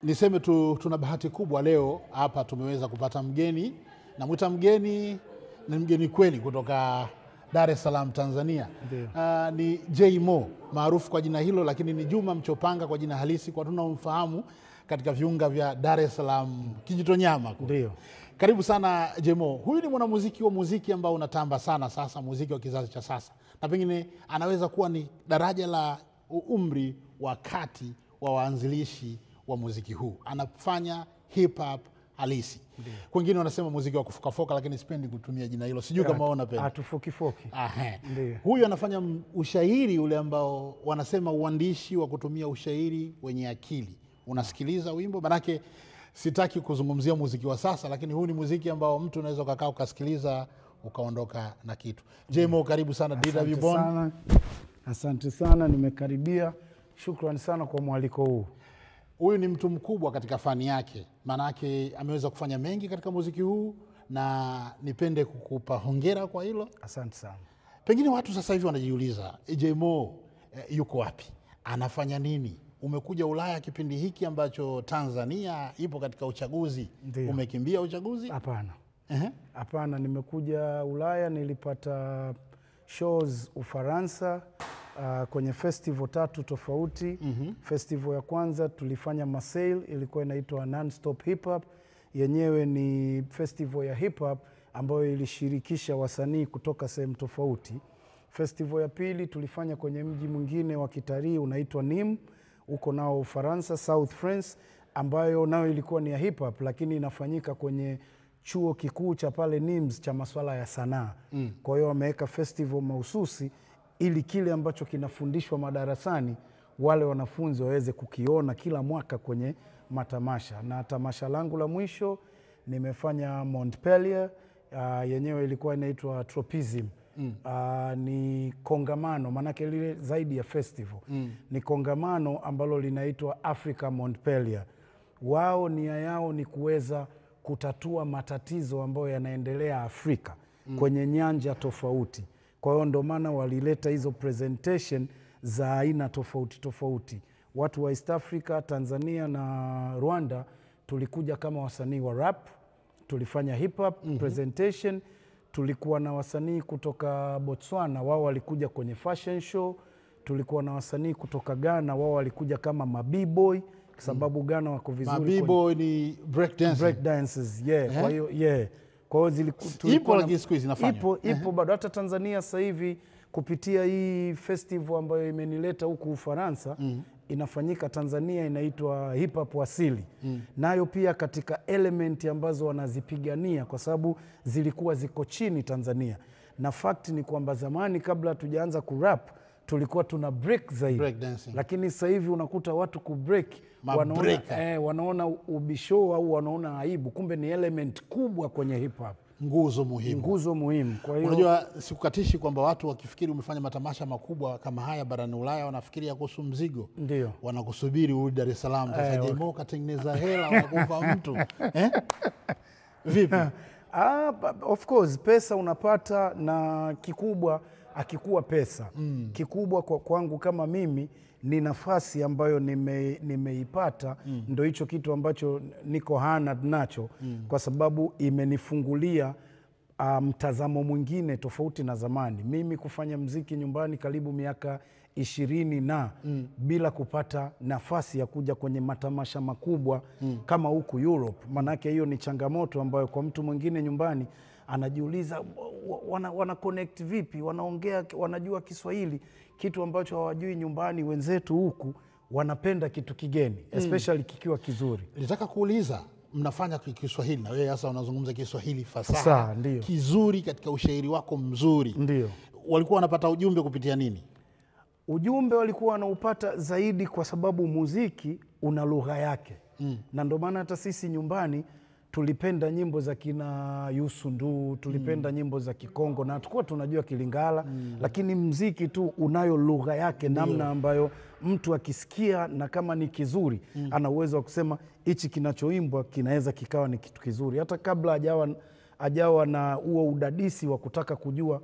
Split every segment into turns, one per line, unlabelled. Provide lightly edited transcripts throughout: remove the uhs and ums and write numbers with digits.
Niseme tuna bahati kubwa leo hapa tumeweza kupata mgeni, na mwita mgeni ni mgeni kweli kutoka Dar es Salaam Tanzania. Ni J Mo maarufu kwa jina hilo, lakini ni Juma Mchopanga kwa jina halisi kwa tunamfahamu katika viunga vya Dar es Salaam Kijitonyama.
Ndio.
Karibu sana J Mo. Huyu ni mwanamuziki wa muziki ambao unatamba sana sasa, muziki wa kizazi cha sasa, na pengine anaweza kuwa ni daraja la umri wa kati wa waanzilishi wa muziki huu. Anafanya hip hop halisi. Wengine wanasema muziki wa kufokafoka, lakini sipendi kutumia jina hilo. Sijui kama unapenda.
Atufokifoki.
Huyu anafanya ushairi ule ambao wanasema uandishi wa kutumia ushairi wenye akili. Unasikiliza wimbo, manake sitaki kuzungumzia muziki wa sasa, lakini huu ni muziki ambao mtu unaweza kukaa ukasikiliza ukaondoka na kitu. J Mo, karibu sana DW Bonn.
Asante sana, nimekaribia. Shukrani sana kwa mwaliko huu.
Huyu ni mtu mkubwa katika fani yake, manake ameweza kufanya mengi katika muziki huu, na nipende kukupa hongera kwa hilo.
Asante sana.
Pengine watu sasa hivi wanajiuliza, J Mo yuko wapi? Anafanya nini? Umekuja Ulaya kipindi hiki ambacho Tanzania ipo katika uchaguzi.
Ndiyo.
Umekimbia uchaguzi?
Hapana. Hapana, nimekuja Ulaya, nilipata shows Ufaransa kwenye festival 3 tofauti. Festival ya kwanza tulifanya Marseille, ilikuwa inaitwa Non-Stop Hip Hop. Yenyewe ni festival ya hip hop ambayo ilishirikisha wasanii kutoka sehemu tofauti. Festival ya pili tulifanya kwenye mji mwingine wa kitalii unaitwa Nîmes, uko nao Ufaransa, South France, ambayo nao ilikuwa ni ya hip hop, lakini inafanyika kwenye chuo kikuu cha pale Nîmes cha masuala ya sanaa. Kwa hiyo wameweka festival mahususi ili kile ambacho kinafundishwa madarasani wale wanafunzi waweze kukiona kila mwaka kwenye matamasha. Na tamasha langu la mwisho nimefanya Montpellier, yenyewe ilikuwa inaitwa Tropism. Ni kongamano, manake lile zaidi ya festival. Ni kongamano ambalo linaitwa Africa Montpellier. Wao nia yao ni kuweza kutatua matatizo ambayo yanaendelea Afrika kwenye nyanja tofauti. Kwa hiyo ndo maana walileta hizo presentation za aina tofauti tofauti. Watu wa East Africa, Tanzania na Rwanda tulikuja kama wasanii wa rap, tulifanya hip hop presentation. Tulikuwa na wasanii kutoka Botswana, wao walikuja kwenye fashion show. Tulikuwa na wasanii kutoka Ghana, wao walikuja kama mabiboy, kwa sababu Ghana wako vizuri.
Mabiboy ni break dancing.
Break dances, Kwa hiyo kwa hiyo ipo bado hata Tanzania sasa hivi kupitia hii festival ambayo imenileta huku Ufaransa. Inafanyika Tanzania, inaitwa hip hop asili. Nayo pia katika element ambazo wanazipigania, kwa sababu zilikuwa ziko chini Tanzania. Na fact ni kwamba zamani kabla tujaanza kurap tulikuwa tuna break zaidi.
Break
lakini sasa hivi unakuta watu kubreak wanaona ubisho au wanaona aibu, kumbe ni element kubwa kwenye hip hop.
Nguzo muhimu.
Kwa hiyo
unajua, sikukatishi kwamba watu wakifikiri umefanya matamasha makubwa kama haya barani Ulaya wanafikiria kuhusu mzigo.
Ndio.
Wanakusubiri urudi Dar es Salaam. Sasa J Mo katengeneza hela wanakufa mtu. Vipi?
Of course pesa unapata, na kikubwa akikuwa pesa. Kikubwa kwa kwangu kama mimi ni nafasi ambayo nimeipata. Ndo hicho kitu ambacho niko honored nacho, kwa sababu imenifungulia mtazamo mwingine tofauti na zamani. Mimi kufanya mziki nyumbani karibu miaka 20 bila kupata nafasi ya kuja kwenye matamasha makubwa kama huku Europe. Manake hiyo ni changamoto ambayo kwa mtu mwingine nyumbani anajiuliza wana connect vipi, wanaongea, wanajua Kiswahili, kitu ambacho hawajui nyumbani. Wenzetu huku wanapenda kitu kigeni, especially kikiwa kizuri.
Nilitaka kuuliza, mnafanya Kiswahili na wewe sasa unazungumza Kiswahili fasaha kizuri katika ushairi wako mzuri.
Ndio.
Walikuwa wanapata ujumbe kupitia nini?
Ujumbe walikuwa wanaupata zaidi kwa sababu muziki una lugha yake. Na ndio maana hata sisi nyumbani tulipenda nyimbo za kina Youssou N'Dour, tulipenda nyimbo za Kikongo, na tukua tunajua Kilingala. Lakini muziki tu unayo lugha yake, namna ambayo mtu akisikia na kama ni kizuri ana uwezo wa kusema hichi kinachoimbwa kinaweza kikawa ni kitu kizuri, hata kabla hajawa na huo udadisi wa kutaka kujua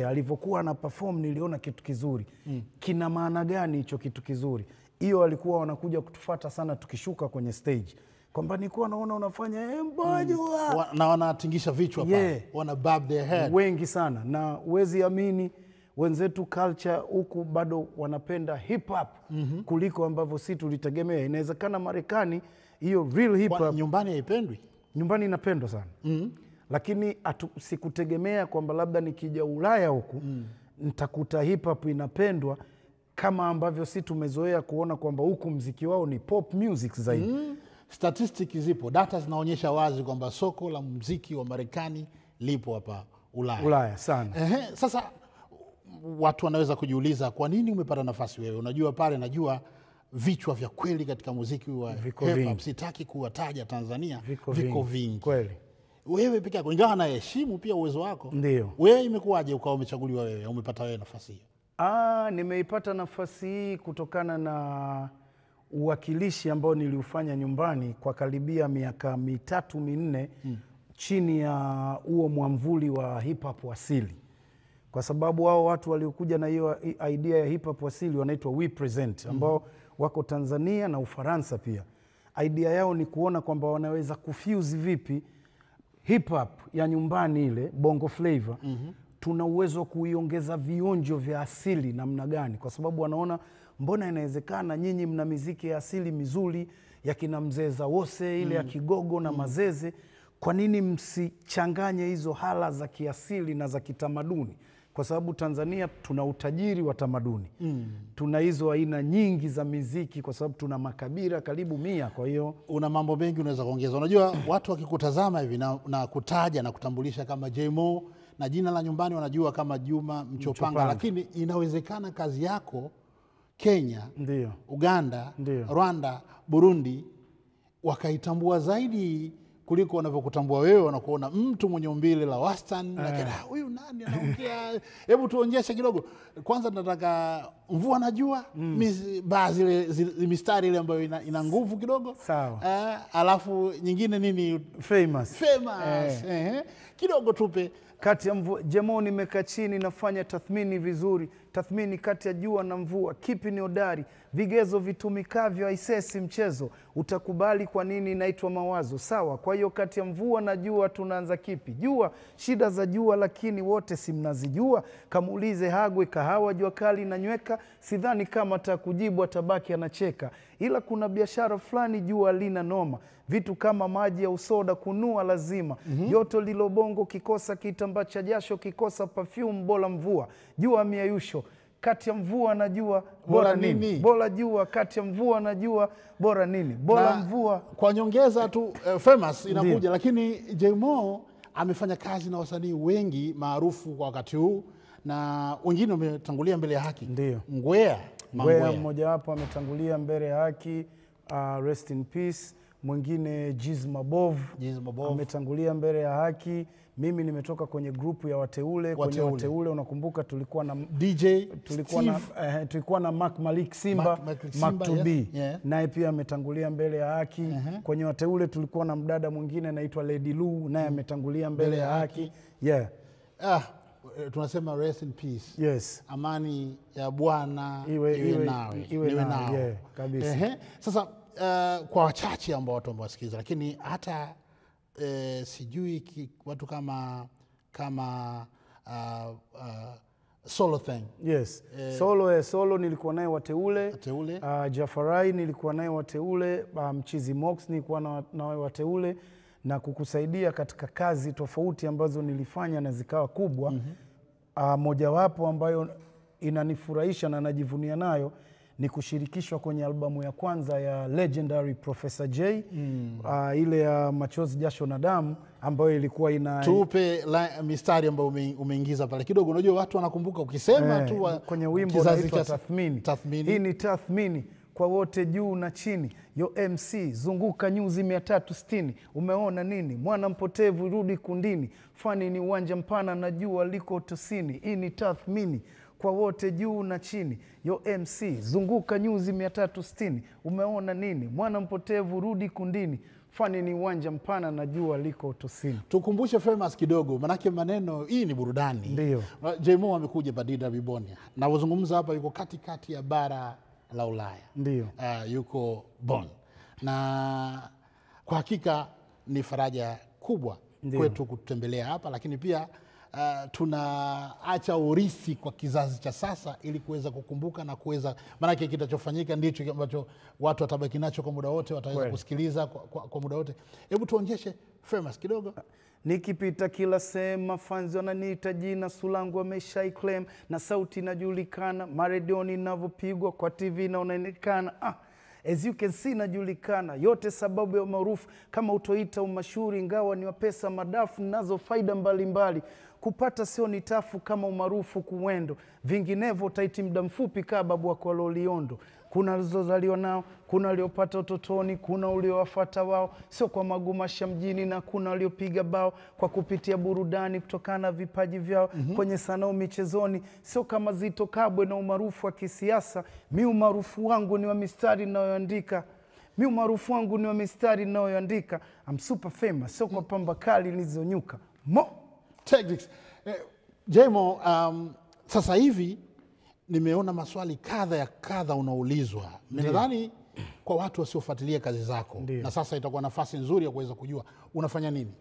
alivyokuwa ana perform niliona kitu kizuri. Kina maana gani hicho kitu kizuri? hiyo walikuwa wanakuja kutufuata sana tukishuka kwenye stage, kwamba nilikuwa naona unafanya Mbojua
na wanatingisha vichwa pale, wana bob their head
wengi sana, na uwezi amini wenzetu culture huku bado wanapenda hip hop kuliko ambavyo sisi tulitegemea. Inawezekana Marekani hiyo real hip hop
nyumbani haipendwi.
Nyumbani inapendwa sana lakini sikutegemea kwamba labda nikija Ulaya huku nitakuta hip hop inapendwa kama ambavyo sisi tumezoea kuona kwamba huku mziki wao ni pop music zaidi.
Statistics zipo, data zinaonyesha wazi kwamba soko la muziki wa Marekani lipo hapa
Ulaya sana.
Sasa watu wanaweza kujiuliza kwa nini umepata nafasi wewe? Unajua pale najua vichwa vya kweli katika muziki wa hip hop, sitaki kuwataja Tanzania, viko vingi.
Kweli.
Wewe peke yako, ingawa naheshimu pia uwezo wako.
Ndio.
Wewe imekuwaje ukawa umechaguliwa wewe, umepata wewe nafasi hiyo?
Nimeipata nafasi hii kutokana na uwakilishi ambao niliufanya nyumbani kwa karibia miaka 3-4 chini ya huo mwamvuli wa hip hop asili. Kwa sababu hao watu waliokuja na hiyo idea ya hip hop asili wanaitwa We Present, ambao wako Tanzania na Ufaransa pia. Idea yao ni kuona kwamba wanaweza kufuse vipi hip hop ya nyumbani ile bongo flavor tuna uwezo wa kuiongeza vionjo vya asili namna gani, kwa sababu wanaona mbona inawezekana nyinyi mna miziki ya asili mizuri ya kina Mzee Zawose ile ya Kigogo na Mazeze, kwa nini msichanganye hizo hala za kiasili na za kitamaduni? Kwa sababu Tanzania tuna utajiri wa tamaduni. Tuna hizo aina nyingi za miziki kwa sababu tuna makabila karibu 100. Kwa hiyo
una mambo mengi unaweza kuongeza. Unajua watu wakikutazama hivi na kutaja na kutambulisha kama Jmo na jina la nyumbani wanajua kama Juma Mchopanga. Lakini inawezekana kazi yako Kenya, Uganda, Rwanda, Burundi wakaitambua zaidi kuliko wanavyokutambua wewe. Wanakuona mtu mwenye umbile la wastani, lakini huyu nani anaongea? Hebu tuonyeshe kidogo. Kwanza nataka Mvua Najua, baadhi zile mistari ile ambayo ina nguvu kidogo.
Sawa.
Alafu nyingine nini?
Famous.
Kidogo tupe.
Kati ya Mvua Jmo, nimekaa chini nafanya tathmini vizuri, tathmini kati ya jua na mvua, kipi ni hodari, vigezo vitumikavyo aisesi mchezo, utakubali kwa nini naitwa mawazo. Sawa, kwa hiyo kati ya mvua na jua tunaanza kipi? Jua, shida za jua lakini wote si mnazijua, kamuulize Hagwe kahawa jua kali na nyweka, sidhani kama atakujibu atabaki anacheka, ila kuna biashara fulani jua lina noma, vitu kama maji ya usoda kunua lazima, joto lilobongo kikosa kitamba cha jasho, kikosa perfume bora mvua, jua miayusho, kati ya mvua na jua bora nini? Bora jua, kati ya mvua na jua bora nini? Bora mvua.
Kwa nyongeza tu Famous inakuja. Lakini Jmo amefanya kazi na wasanii wengi maarufu kwa wakati huu, na wengine wametangulia mbele ya haki. Ngwea
mmoja wapo ametangulia mbele ya haki, rest in peace. Mwingine Jiz Mabov ametangulia mbele ya haki. Mimi nimetoka kwenye grupu ya Wateule. Kwenye Wateule unakumbuka tulikuwa na DJ, tulikuwa na Mark Malik Simba, Mark 2B. Naye pia ametangulia mbele ya haki. Kwenye Wateule tulikuwa na mdada mwingine anaitwa Lady Lu, naye ametangulia mbele ya haki.
Tunasema rest in peace. Amani ya Bwana iwe nawe.
Kabisa.
Sasa kwa wachache ambao watu wasikiliza, lakini hata sijui watu kama Solo Thing.
Solo nilikuwa naye Wateule. Jafarai nilikuwa naye Wateule. Mchizi Mox nilikuwa naye Wateule, na kukusaidia katika kazi tofauti ambazo nilifanya na zikawa kubwa. Mojawapo ambayo inanifurahisha na najivunia nayo ni kushirikishwa kwenye albamu ya kwanza ya legendary Professor J, ile ya Machozi Jasho na Damu, ambayo ilikuwa
tupe mistari ambayo umeingiza pale kidogo. Unajua watu wanakumbuka ukisema tu
kwenye wimbo unaitwa Tathmini. Hii ni tathmini kwa wote juu na chini, yo MC zunguka nyuzi 360, umeona nini? Mwana mpotevu rudi kundini, fani ni uwanja mpana na jua liko tosini. Hii ni tathmini kwa wote juu na chini, yo MC zunguka nyuzi 360, umeona nini? Mwana mpotevu rudi kundini, fani ni uwanja mpana na jua liko tosini.
Tukumbushe Famous kidogo, manake maneno hii ni burudani.
Ndio.
Jmo amekuja Badida Bibonia, na wazungumza hapa yuko katikati ya bara la Ulaya.
Ndio.
Yuko Bonn. Na kwa hakika ni faraja kubwa kwetu kutembelea hapa, lakini pia tunaacha urithi kwa kizazi cha sasa ili kuweza kukumbuka na kuweza, maana kitachofanyika ndicho ambacho watu watabaki nacho kwa muda wote, wataweza kusikiliza kwa muda wote. Hebu tuonyeshe Famous kidogo.
Nikipita kila sema fans wananiita jina, sulangu wameshaiclaim na sauti inajulikana, maredioni inavyopigwa, kwa TV inaonekana. As you can see najulikana, yote sababu ya maarufu, kama utoita umashuri, ingawa ni wapesa madafu, nazo faida mbalimbali. Kupata sio ni tafu kama umaarufu kuwendo, vinginevyo taiti muda mfupi kababu wako Loliondo. Kuna walizozaliwa nao, kuna waliopata utotoni, kuna uliowafuata wao, sio kwa magumasha mjini, na kuna waliopiga bao kwa kupitia burudani kutokana na vipaji vyao kwenye sanaa michezoni. Sio kama Zitto Kabwe na umaarufu wa kisiasa, mi umaarufu wangu ni wa mistari ninayoandika. I'm super famous, sio kwa pamba kali nilizonyuka.
Technics. Jemo, sasa hivi nimeona maswali kadha unaulizwa. Nadhani kwa watu wasiofuatilia kazi zako, na sasa itakuwa nafasi nzuri ya kuweza kujua unafanya nini.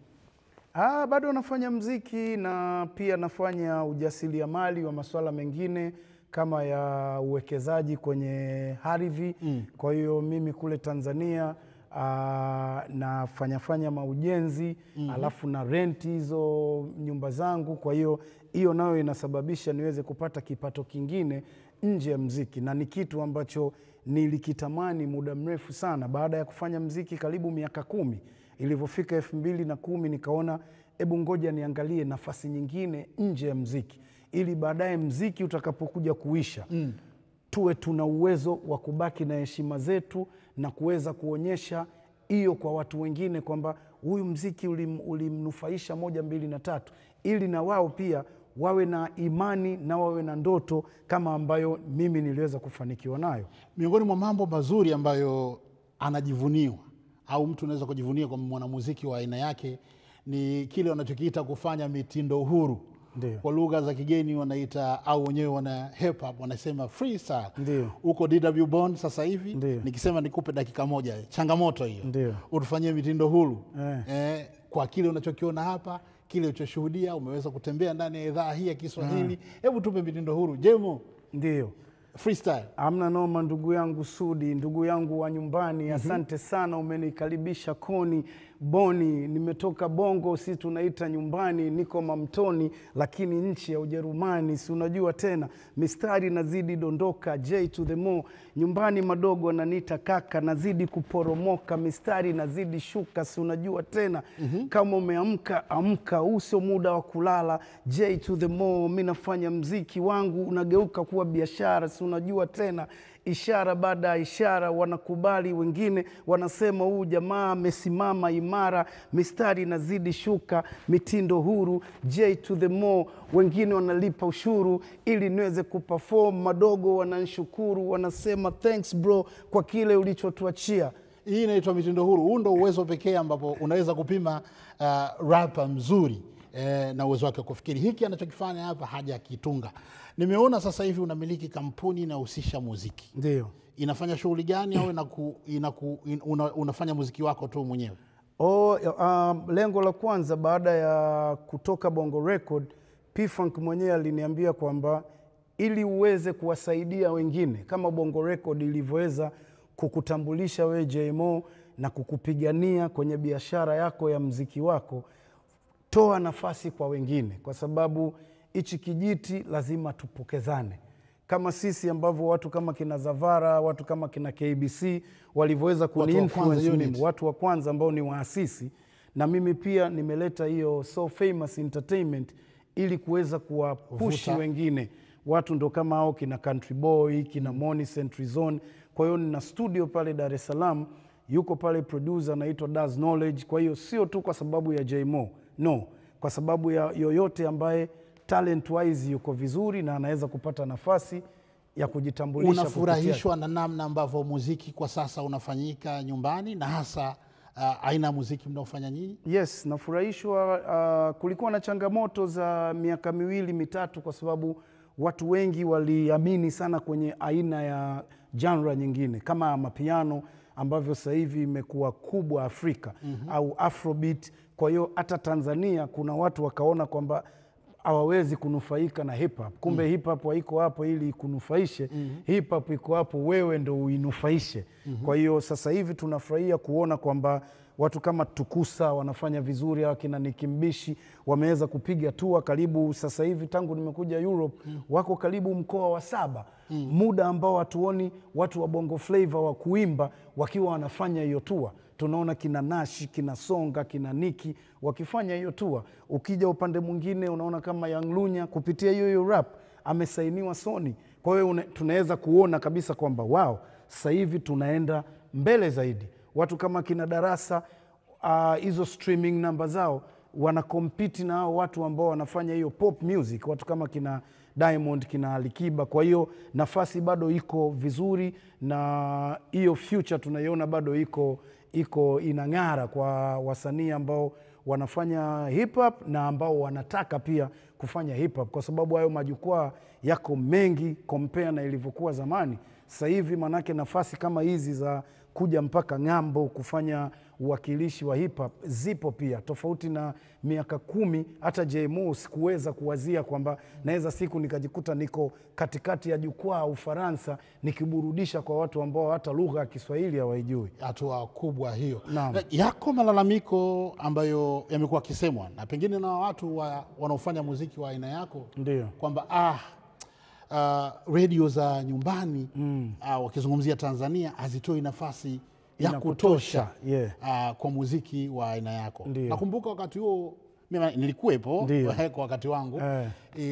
Bado nafanya mziki na pia nafanya ujasiriamali wa masuala mengine kama ya uwekezaji kwenye ardhi. Kwa hiyo mimi kule Tanzania nafanya maujenzi, alafu na renti hizo nyumba zangu. Kwa hiyo nayo inasababisha niweze kupata kipato kingine nje ya mziki, na ni kitu ambacho nilikitamani muda mrefu sana. Baada ya kufanya mziki karibu miaka 10, ilivyofika 2010 nikaona hebu ngoja niangalie nafasi nyingine nje ya mziki, ili baadaye mziki utakapokuja kuisha tuwe tuna uwezo wa kubaki na heshima zetu na kuweza kuonyesha hiyo kwa watu wengine kwamba huyu mziki ulimnufaisha 1, 2 na 3, ili na wao pia wawe na imani na wawe na ndoto kama ambayo mimi niliweza kufanikiwa nayo.
Miongoni mwa mambo mazuri ambayo anajivuniwa au mtu anaweza kujivunia kwa mwanamuziki wa aina yake ni kile wanachokiita kufanya mitindo huru.
Ndiyo.
Kwa lugha za kigeni wanaita, au wenyewe wana hip hop wanasema freestyle.
Ndiyo.
Uko DW Bonn sasa hivi.
Ndiyo.
Nikisema nikupe dakika moja, changamoto hiyo. Ndiyo. Utufanyie mitindo huru. Kwa kile unachokiona hapa, kile ulichoshuhudia, umeweza kutembea ndani ya idhaa hii ya Kiswahili. Hebu tupe mitindo huru. Jemo.
Ndiyo.
Freestyle.
Amna noma ndugu yangu Sudi, ndugu yangu wa nyumbani. Asante sana, umenikaribisha Koni Boni. Nimetoka Bongo, si tunaita nyumbani, niko Mamtoni lakini nchi ya Ujerumani. Si unajua tena, mistari nazidi dondoka, J to the more. Nyumbani madogo wananiita kaka, nazidi kuporomoka, mistari nazidi shuka. Si unajua tena, kama umeamka amka, usio muda wa kulala, J to the more. Mimi nafanya mziki wangu unageuka kuwa biashara. Si unajua tena, ishara baada ya ishara, wanakubali wengine, wanasema huu jamaa amesimama imara, mistari nazidi shuka, mitindo huru, J to the more. Wengine wanalipa ushuru ili niweze kuperform, madogo wananishukuru, wanasema thanks bro kwa kile ulichotuachia.
Hii inaitwa mitindo huru. Huu ndio uwezo pekee ambapo unaweza kupima rapper mzuri na uwezo wake kufikiri. Hiki anachokifanya hapa haja kitunga. Nimeona sasa hivi unamiliki kampuni inahusisha muziki.
Ndio.
Inafanya shughuli gani au unafanya muziki wako tu mwenyewe?
Lengo la kwanza baada ya kutoka Bongo Record, P-Funk mwenyewe aliniambia kwamba ili uweze kuwasaidia wengine kama Bongo Record ilivyoweza kukutambulisha we JMO na kukupigania kwenye biashara yako ya mziki wako, toa nafasi kwa wengine, kwa sababu hichi kijiti lazima tupokezane. Kama sisi ambavyo watu kama kina Zavara, watu kama kina KBC walivyoweza kuni-influence mimi, watu wa kwanza ambao ni waasisi, na mimi pia nimeleta hiyo So Famous Entertainment ili kuweza kuwapushi wengine. Watu ndo kama hao kina Country Boy, kina Money Century Zone. Kwa hiyo nina studio pale Dar es Salaam, yuko pale producer anaitwa Does Knowledge. Kwa hiyo sio tu kwa sababu ya JMO, no, kwa sababu ya yoyote ambaye talent wise yuko vizuri na anaweza kupata nafasi ya kujitambulisha.
Unafurahishwa na namna ambavyo muziki kwa sasa unafanyika nyumbani na hasa aina muziki mnaofanya nyinyi?
Yes, nafurahishwa. Kulikuwa na changamoto za miaka 2 mitatu kwa sababu watu wengi waliamini sana kwenye aina ya genre nyingine kama mapiano ambavyo sasa hivi imekuwa kubwa Afrika au Afrobeat. Kwa hiyo hata Tanzania kuna watu wakaona kwamba hawawezi kunufaika na hip hop. Kumbe hip hop haiko hapo ili kunufaishe. Hip hop iko hapo wewe ndo uinufaishe. Kwa hiyo sasa hivi tunafurahia kuona kwamba watu kama Tukusa wanafanya vizuri, au kina Nicki Mbishi wameweza kupiga tour karibu sasa hivi tangu nimekuja Europe wako karibu mkoa wa 7. Muda ambao hatuoni watu wa Bongo Flava wa kuimba wakiwa wanafanya hiyo tour. Tunaona kina Nashi, kina Songa, kina Nicki wakifanya hiyo tour. Ukija upande mwingine unaona kama Young Lunya kupitia hiyo rap amesainiwa Sony. Kwa hiyo tunaweza kuona kabisa kwamba wao sasa hivi tunaenda mbele zaidi. Watu kama kina Darasa hizo streaming namba zao wana compete na hao watu ambao wanafanya hiyo pop music, watu kama kina Diamond, kina Alikiba. Kwa hiyo nafasi bado iko vizuri na hiyo future tunaiona bado iko inang'ara kwa wasanii ambao wanafanya hip hop na ambao wanataka pia kufanya hip hop, kwa sababu hayo majukwaa yako mengi compare na ilivyokuwa zamani. Sasa hivi manake nafasi kama hizi za kuja mpaka ng'ambo kufanya uwakilishi wa hip hop zipo pia, tofauti na miaka 10. Hata JMO sikuweza kuwazia kwamba naweza siku nikajikuta niko katikati ya jukwaa Ufaransa nikiburudisha kwa watu ambao hata lugha ya Kiswahili hawaijui.
Hatua kubwa hiyo.
Naam.
Yako malalamiko ambayo yamekuwa kisemwa na pengine na watu wanaofanya muziki wa aina yako,
Ndio.
kwamba radio za nyumbani wakizungumzia Tanzania hazitoi nafasi ya kutosha kwa muziki wa aina yako. Nakumbuka wakati huo mimi nilikuwepo kwa wakati wangu,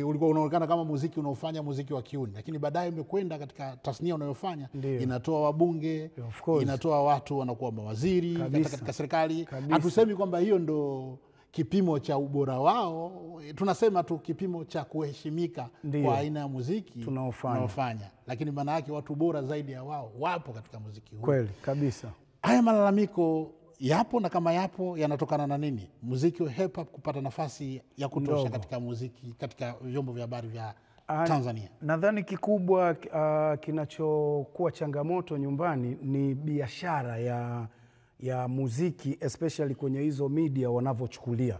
ulikuwa unaonekana kama muziki unaofanya muziki wa kiuni, lakini baadaye umekwenda katika tasnia unayofanya inatoa wabunge, inatoa watu wanakuwa mawaziri katika serikali. Hatusemi kwamba hiyo ndo kipimo cha ubora wao, tunasema tu kipimo cha kuheshimika kwa aina ya muziki tunaofanya. Lakini maana yake watu bora zaidi ya wao wapo katika muziki huu.
Kweli kabisa.
Haya malalamiko yapo, na kama yapo yanatokana na nini? Muziki wa hip hop kupata nafasi ya kutosha katika muziki, katika vyombo vya habari vya Tanzania.
Nadhani kikubwa kinachokuwa changamoto nyumbani ni biashara ya muziki, especially kwenye hizo media wanavyochukulia.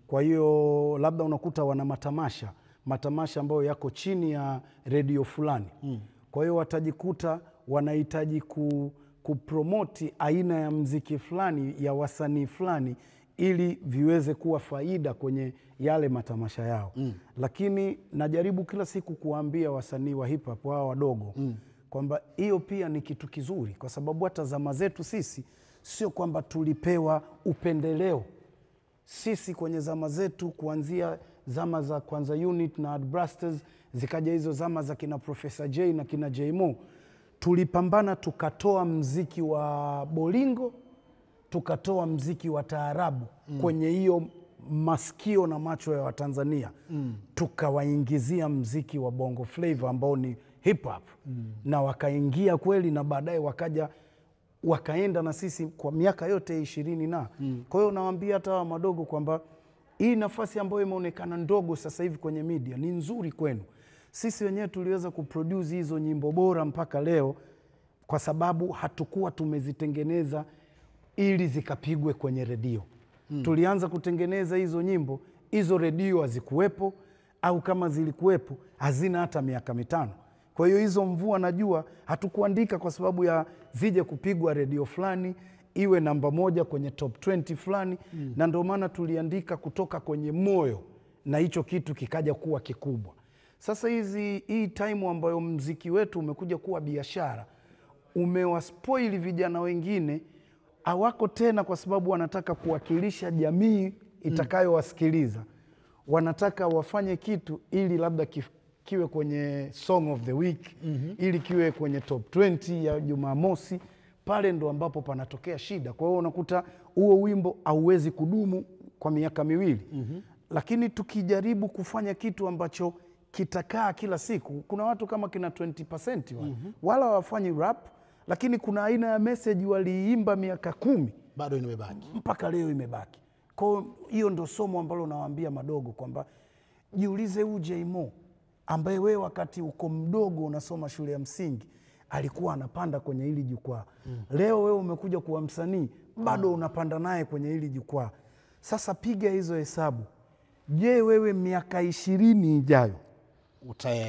Kwa hiyo labda unakuta wana matamasha ambayo yako chini ya redio fulani. Kwa hiyo watajikuta wanahitaji kupromoti aina ya muziki fulani ya wasanii fulani ili viweze kuwa faida kwenye yale matamasha yao. Lakini najaribu kila siku kuwaambia wasanii wa hip hop wao wadogo kwamba hiyo pia ni kitu kizuri, kwa sababu hata zama zetu sisi sio kwamba tulipewa upendeleo. Sisi kwenye zama zetu, kuanzia zama za Kwanza Unit na Adbrasters, zikaja hizo zama za kina Professor J na kina JMO, tulipambana tukatoa mziki wa bolingo, tukatoa mziki wa taarabu kwenye hiyo masikio na macho ya Watanzania. Tukawaingizia mziki wa Bongo Flava ambao ni hip hop, na wakaingia kweli, na baadaye wakaenda na sisi kwa miaka yote 20 na. Kwa hiyo nawaambia hata wa madogo kwamba hii nafasi ambayo imeonekana ndogo sasa hivi kwenye media ni nzuri kwenu. Sisi wenyewe tuliweza kuproduce hizo nyimbo bora mpaka leo kwa sababu hatukuwa tumezitengeneza ili zikapigwe kwenye redio. Tulianza kutengeneza hizo nyimbo, hizo redio hazikuwepo, au kama zilikuwepo hazina hata miaka 5. Kwa hiyo hizo Mvua na Jua hatukuandika kwa sababu ya zije kupigwa redio fulani, iwe namba 1 kwenye top 20 fulani. Na ndio maana tuliandika kutoka kwenye moyo, na hicho kitu kikaja kuwa kikubwa. Sasa hii time ambayo mziki wetu umekuja kuwa biashara, umewaspoili vijana wengine, hawako tena kwa sababu wanataka kuwakilisha jamii itakayowasikiliza. Wanataka wafanye kitu ili labda kiwe kwenye Song of the Week, ili kiwe kwenye top 20 ya Jumamosi. Pale ndo ambapo panatokea shida. Kwa hiyo unakuta huo wimbo hauwezi kudumu kwa miaka 2. Lakini tukijaribu kufanya kitu ambacho kitakaa kila siku, kuna watu kama kina 20% wala wafanyi rap, lakini kuna aina ya message waliimba miaka 10
bado imebaki
mpaka leo imebaki. Kwa hiyo ndo somo ambalo nawaambia madogo kwamba jiulize JMO ambaye wewe wakati uko mdogo unasoma shule ya msingi alikuwa anapanda kwenye hili jukwaa. Leo wewe umekuja kuwa msanii, bado unapanda naye kwenye hili jukwaa. Sasa piga hizo hesabu. Je, wewe miaka 20 ijayo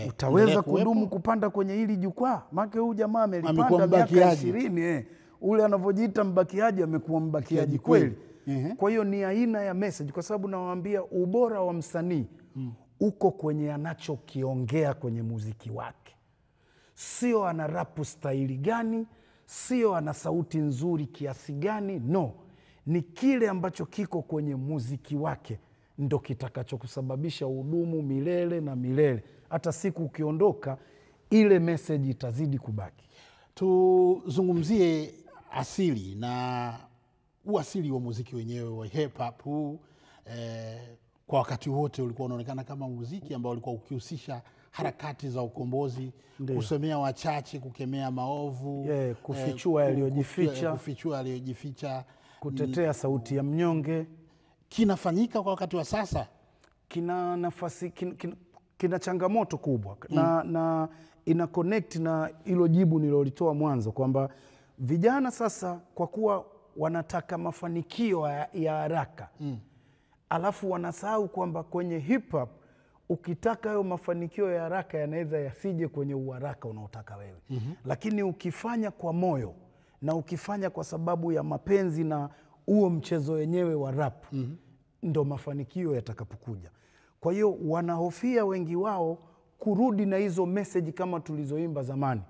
utaweza kudumu kupanda kwenye hili jukwaa? Maana huyu jamaa amelipanda miaka 20. Ule anavyojiita mbakiaji amekuwa mbakiaji kweli. Kwa hiyo ni aina ya message, kwa sababu nawaambia ubora wa msanii uko kwenye anachokiongea kwenye muziki wake. Sio ana rap style gani, sio ana sauti nzuri kiasi gani, no. Ni kile ambacho kiko kwenye muziki wake ndo kitakachokusababisha udumu milele na milele. Hata siku ukiondoka, ile message itazidi kubaki.
Tuzungumzie asili na uasili wa muziki wenyewe wa hip hop huu. Kwa wakati wote ulikuwa unaonekana kama muziki ambao ulikuwa ukihusisha harakati za ukombozi, kusemea wachache, kukemea maovu,
kufichua
yaliyojificha,
kutetea sauti ya mnyonge.
Kinafanyika kwa wakati wa sasa,
kina nafasi, kina changamoto kubwa na ina connect na hilo jibu nilolitoa mwanzo kwamba vijana sasa kwa kuwa wanataka mafanikio ya haraka, alafu wanasahau kwamba kwenye hip hop ukitaka hayo mafanikio ya haraka yanaweza yasije kwenye uharaka unaotaka wewe. Lakini ukifanya kwa moyo na ukifanya kwa sababu ya mapenzi na huo mchezo wenyewe wa rap, ndo mafanikio yatakapokuja. Kwa hiyo wanahofia wengi wao kurudi na hizo message kama tulizoimba zamani.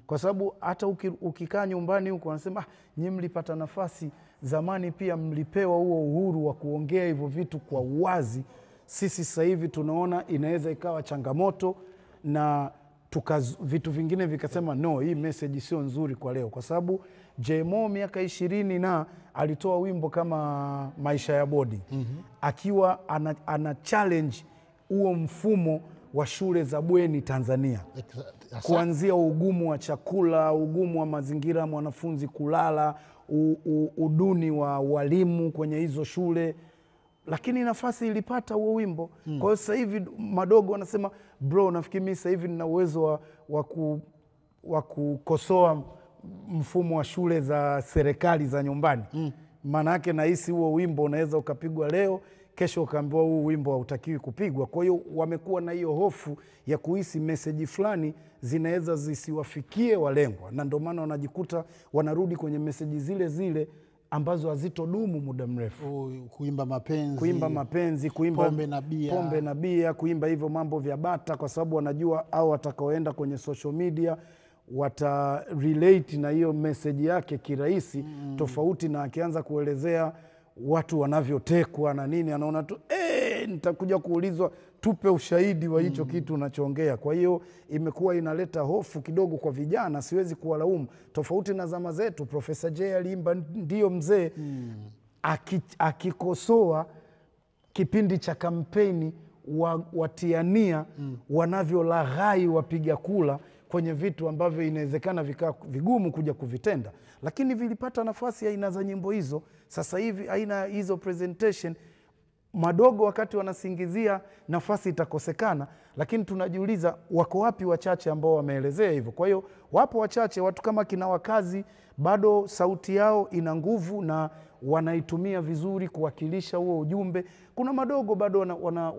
Kwa sababu hata ukikaa nyumbani huko wanasema nyinyi mlipata nafasi zamani, pia mlipewa huo uhuru wa kuongea hivyo vitu kwa uwazi. Sisi sasa hivi tunaona inaweza ikawa changamoto na vitu vingine vikasema no, hii message sio nzuri kwa leo. Kwa sababu J-Mo miaka 20 na alitoa wimbo kama Maisha ya Bodi, akiwa ana challenge huo mfumo wa shule za bweni Tanzania, kuanzia ugumu wa chakula, ugumu wa mazingira ya mwanafunzi kulala, uduni wa walimu kwenye hizo shule. Lakini nafasi ilipata huo wimbo. Kwa hiyo sasa hivi madogo wanasema bro, nafikiri mimi sasa hivi nina uwezo wa kukosoa mfumo wa shule za serikali za nyumbani. Maana yake nahisi huo wimbo unaweza ukapigwa leo, kesho ukaambiwa huu wimbo hautakiwi kupigwa. Kwa hiyo wamekuwa na hiyo hofu ya kuhisi message fulani zinaweza zisiwafikie walengwa, na ndio maana wanajikuta wanarudi kwenye message zile zile ambazo hazitodumu muda mrefu.
Kuimba mapenzi,
kuimba
pombe
na bia, kuimba hivyo mambo vya bata, kwa sababu wanajua au watakaoenda kwenye social media wata relate na hiyo message yake kirahisi, tofauti na akianza kuelezea watu wanavyotekwa na nini, anaona tu nitakuja kuulizwa tupe ushahidi wa hicho kitu unachoongea. Kwa hiyo imekuwa inaleta hofu kidogo kwa vijana, siwezi kuwalaumu. Tofauti na zama zetu, Profesa J aliimba ndio mzee, akikosoa kipindi cha kampeni watiania wanavyolaghai wapiga kula kwenye vitu ambavyo inawezekana vikaa vigumu kuja kuvitenda, lakini vilipata nafasi ya aina za nyimbo hizo. Sasa hivi aina hizo presentation madogo, wakati wanasingizia nafasi itakosekana, lakini tunajiuliza wako wapi wachache ambao wameelezea hivyo. Kwa hiyo wapo wachache, watu kama kina Wakazi, bado sauti yao ina nguvu na wanaitumia vizuri kuwakilisha huo ujumbe. Kuna madogo bado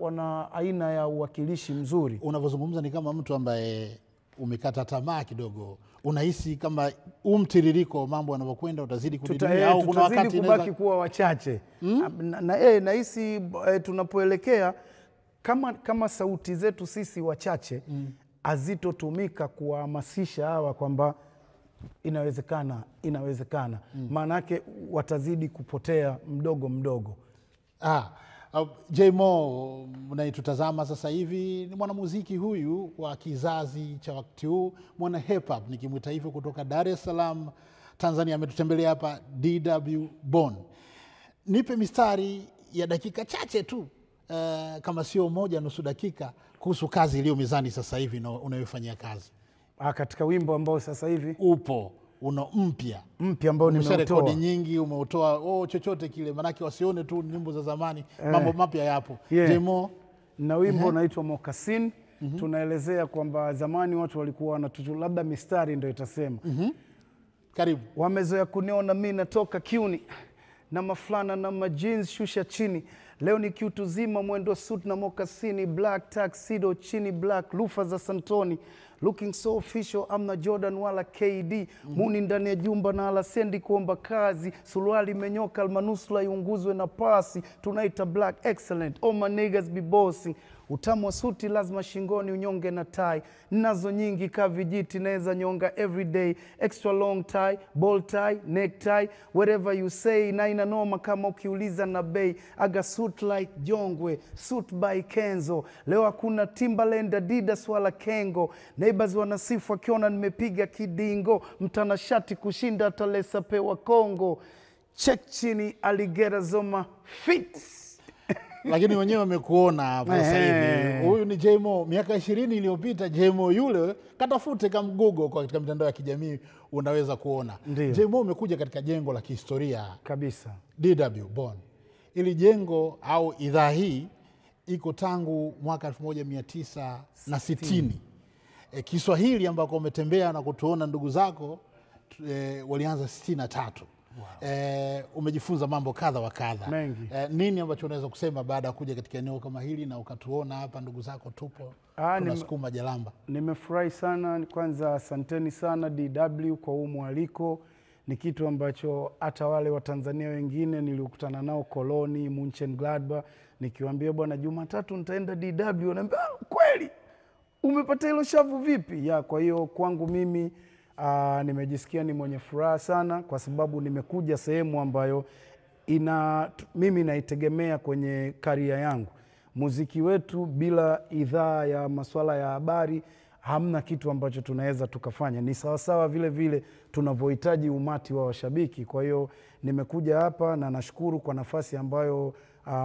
wana aina ya uwakilishi mzuri.
Unavyozungumza ni kama mtu ambaye umekata tamaa kidogo, unahisi kama mtiririko mambo yanavyokwenda utazidi kudidimia au kuna wakati
kubaki kuwa wachache? Nahisi tunapoelekea kama sauti zetu sisi wachache hazitotumika kuhamasisha hawa kwamba inawezekana. Maana yake watazidi kupotea mdogo mdogo.
J-Mo mnaitutazama sasa hivi ni mwanamuziki huyu wa kizazi cha wakati huu, mwana hip hop nikimwita hivyo, kutoka Dar es Salaam Tanzania. Ametutembelea hapa DW Bonn. Nipe mistari ya dakika chache tu, kama sio moja nusu dakika, kuhusu kazi iliyo mezani sasa hivi unayofanyia kazi.
Katika wimbo ambao sasa hivi
upo mpya
ambao nimeutoa.
Rekodi nyingi umeutoa, chochote kile, manake wasione tu nyimbo za zamani, mambo mapya yapo.
J-Mo na wimbo unaitwa Mokasin, tunaelezea kwamba zamani watu walikuwa wanatutu, labda mistari ndio itasema.
Karibu.
Wamezoea kuniona mimi natoka kiuni na maflana na majins shusha chini. Leo ni kiutu zima mwendo suit na mokasini, black tuxedo chini black lufa za Santoni. Looking so official, amna Jordan wala KD. Muni ndani ya jumba na alasendi kuomba kazi. Suruali menyoka almanusula iunguzwe na pasi. Tunaita black excellent, all my niggas be bossing. Utamu wa suti lazima shingoni unyonge na tie. Nazo nyingi ka vijiti naweza nyonga everyday. Extra long tie, ball tie, neck tie, whatever you say. Na ina noma kama ukiuliza na bei. Aga suit like Jongwe, suit by Kenzo. Leo hakuna Timberland, Adidas wala Kengo. Neighbors wanasifu wakiona nimepiga kidingo. Mtanashati kushinda atalesa pewa Kongo. Check chini aligera zoma fit.
Lakini wenyewe wamekuona hapo sasa hivi. Huyu ni Jaymo. Miaka 20 iliyopita Jaymo yule, katafute kama Google kwa katika mitandao ya kijamii unaweza kuona. Jaymo umekuja katika jengo la kihistoria
kabisa,
DW Bonn. Ili jengo au idhaa hii iko tangu mwaka 1960. Kiswahili ambako umetembea na kutuona ndugu zako walianza 63. Umejifunza mambo kadha wa kadha. Nini ambacho unaweza kusema baada ya kuja katika eneo kama hili na ukatuona hapa ndugu zako tupo tunasukuma jalamba?
Nimefurahi sana. Kwanza asanteni sana DW kwa huu mwaliko. Ni kitu ambacho hata wale wa Tanzania wengine nilikutana nao Koloni, Mönchengladbach, nikiwaambia bwana Jumatatu nitaenda DW, wanaambia kweli? Umepata hilo shavu vipi? Kwa hiyo kwangu mimi nimejisikia ni mwenye furaha sana kwa sababu nimekuja sehemu ambayo mimi naitegemea kwenye karia yangu. Muziki wetu bila idhaa ya masuala ya habari hamna kitu ambacho tunaweza tukafanya. Ni sawasawa vile vile tunavyohitaji umati wa washabiki. Kwa hiyo nimekuja hapa na nashukuru kwa nafasi ambayo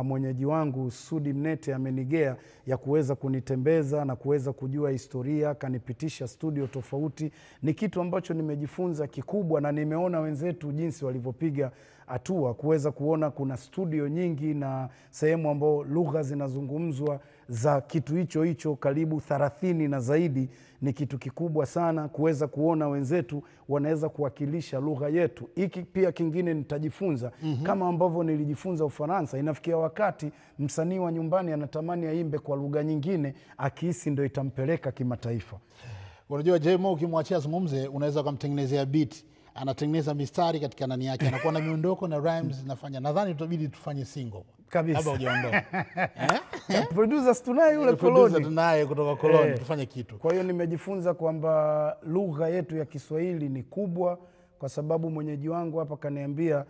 mwenyeji wangu Sudi Mnete amenigea ya kuweza kunitembeza na kuweza kujua historia, kanipitisha studio tofauti. Ni kitu ambacho nimejifunza kikubwa na nimeona wenzetu jinsi walivyopiga hatua kuweza kuona kuna studio nyingi na sehemu ambao lugha zinazungumzwa za kitu hicho karibu 30 na zaidi. Ni kitu kikubwa sana kuweza kuona wenzetu wanaweza kuwakilisha lugha yetu. Hiki pia kingine nitajifunza kama ambavyo nilijifunza Ufaransa. Inafikia wakati msanii wa nyumbani anatamani aimbe kwa lugha nyingine akihisi ndio itampeleka kimataifa.
Unajua Jaymo ukimwachia zungumze unaweza kumtengenezea beat. Anatengeneza mistari katika nani yake, anakuwa na miondoko na rhymes zinafanya. Nadhani tutabidi tufanye single
kabisa
labda hujaondoka.
Producers tunaye yule Koloni.
Producer tunaye kutoka Koloni, tufanye kitu.
Kwa hiyo nimejifunza kwamba lugha yetu ya Kiswahili ni kubwa kwa sababu mwenyeji wangu hapa kaniambia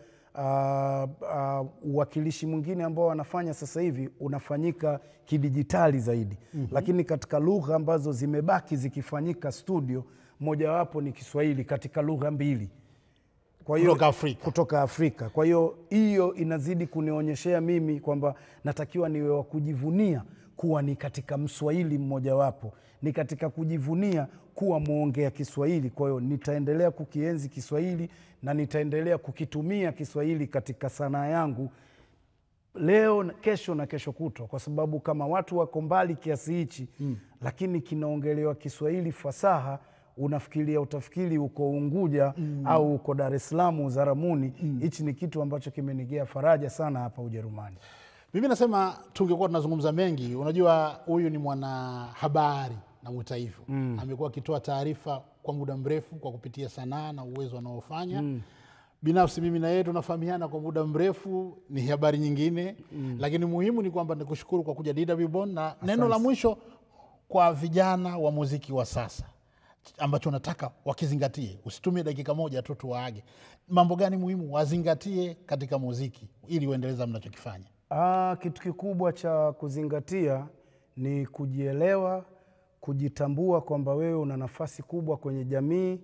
uwakilishi mwingine ambao wanafanya sasa hivi unafanyika kidijitali zaidi. Lakini katika lugha ambazo zimebaki zikifanyika studio, mojawapo ni Kiswahili katika lugha 2. Kwa hiyo kutoka Afrika. Kwa hiyo inazidi kunionyeshea mimi kwamba natakiwa niwe wa kujivunia kuwa ni katika Mswahili mmojawapo. Ni katika kujivunia kuwa muongea Kiswahili. Kwa hiyo nitaendelea kukienzi Kiswahili na nitaendelea kukitumia Kiswahili katika sanaa yangu leo, kesho na kesho kutwa, kwa sababu kama watu wako mbali kiasi hichi lakini kinaongelewa Kiswahili fasaha, utafikiri uko Unguja au uko Dar es Salaam Uzaramuni. Hichi ni kitu ambacho kimenigea faraja sana hapa Ujerumani.
Mimi nasema tungekuwa tunazungumza mengi. Unajua huyu ni mwanahabari na mtaifu. Amekuwa akitoa taarifa kwa muda mrefu kwa kupitia sanaa na uwezo anaofanya. Binafsi mimi na yeye tunafahamiana kwa muda mrefu, ni habari nyingine. Lakini muhimu ni kwamba nikushukuru kwa kuja DW Bonn, na neno la mwisho kwa vijana wa muziki wa sasa ambacho nataka wakizingatie. Usitumie dakika moja tu tuwaage. Mambo gani muhimu wazingatie katika muziki ili uendeleza mnachokifanya?
Kitu kikubwa cha kuzingatia ni kujielewa, kujitambua kwamba wewe una nafasi kubwa kwenye jamii.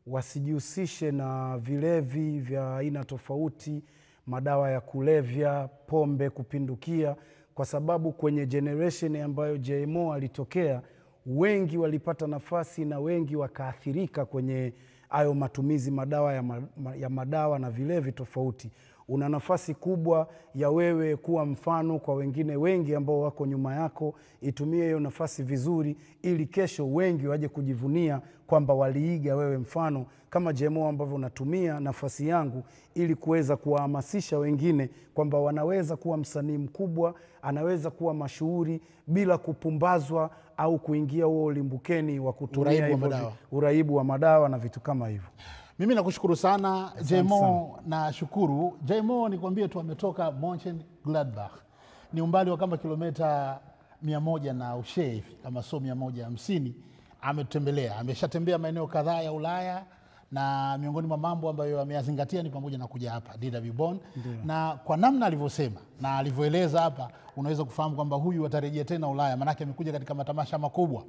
Wasijihusishe na vilevi vya aina tofauti, madawa ya kulevya, pombe kupindukia, kwa sababu kwenye generation ambayo Jaymo alitokea, wengi walipata nafasi na wengi wakaathirika kwenye hayo matumizi madawa ya madawa na vilevi tofauti. Una nafasi kubwa ya wewe kuwa mfano kwa wengine wengi ambao wako nyuma yako. Itumie hiyo nafasi vizuri ili kesho wengi waje kujivunia kwamba waliiga wewe mfano kama Jemo ambavyo unatumia nafasi yangu ili kuweza kuwahamasisha wengine kwamba wanaweza kuwa msanii mkubwa, anaweza kuwa mashuhuri bila kupumbazwa au kuingia huo limbukeni wa kutumia uraibu wa madawa na vitu kama hivyo.
Mimi nakushukuru sana Jemo, na shukuru Jemo. Nikwambie tu ametoka Mönchengladbach, ni umbali wa kama kilomita 100 na ushe hivi, kama so 150. Ametembelea, ameshatembea maeneo kadhaa ya Ulaya, na miongoni mwa mambo ambayo ameyazingatia ni pamoja na kuja hapa DW Bonn. Na kwa namna alivyosema na alivyoeleza hapa, unaweza kufahamu kwamba huyu atarejea tena Ulaya, manake amekuja katika matamasha makubwa.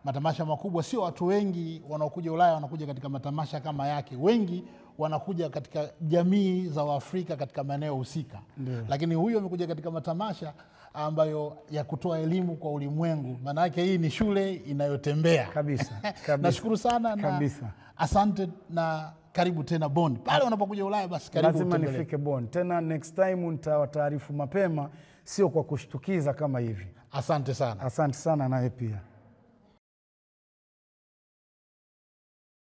Matamasha makubwa, sio watu wengi wanaokuja Ulaya wanakuja katika matamasha kama yake. Wengi wanakuja katika jamii za Waafrika katika maeneo husika. Lakini huyu amekuja katika matamasha ambayo ya kutoa elimu kwa ulimwengu. Maana yake hii ni shule inayotembea.
Kabisa.
Nashukuru sana na asante, na karibu tena Bonn. Pale unapokuja Ulaya basi karibu.
Lazima nifike Bonn. Tena next time nitawataarifu mapema, sio kwa kushtukiza kama hivi.
Asante sana.
Asante sana nawe pia.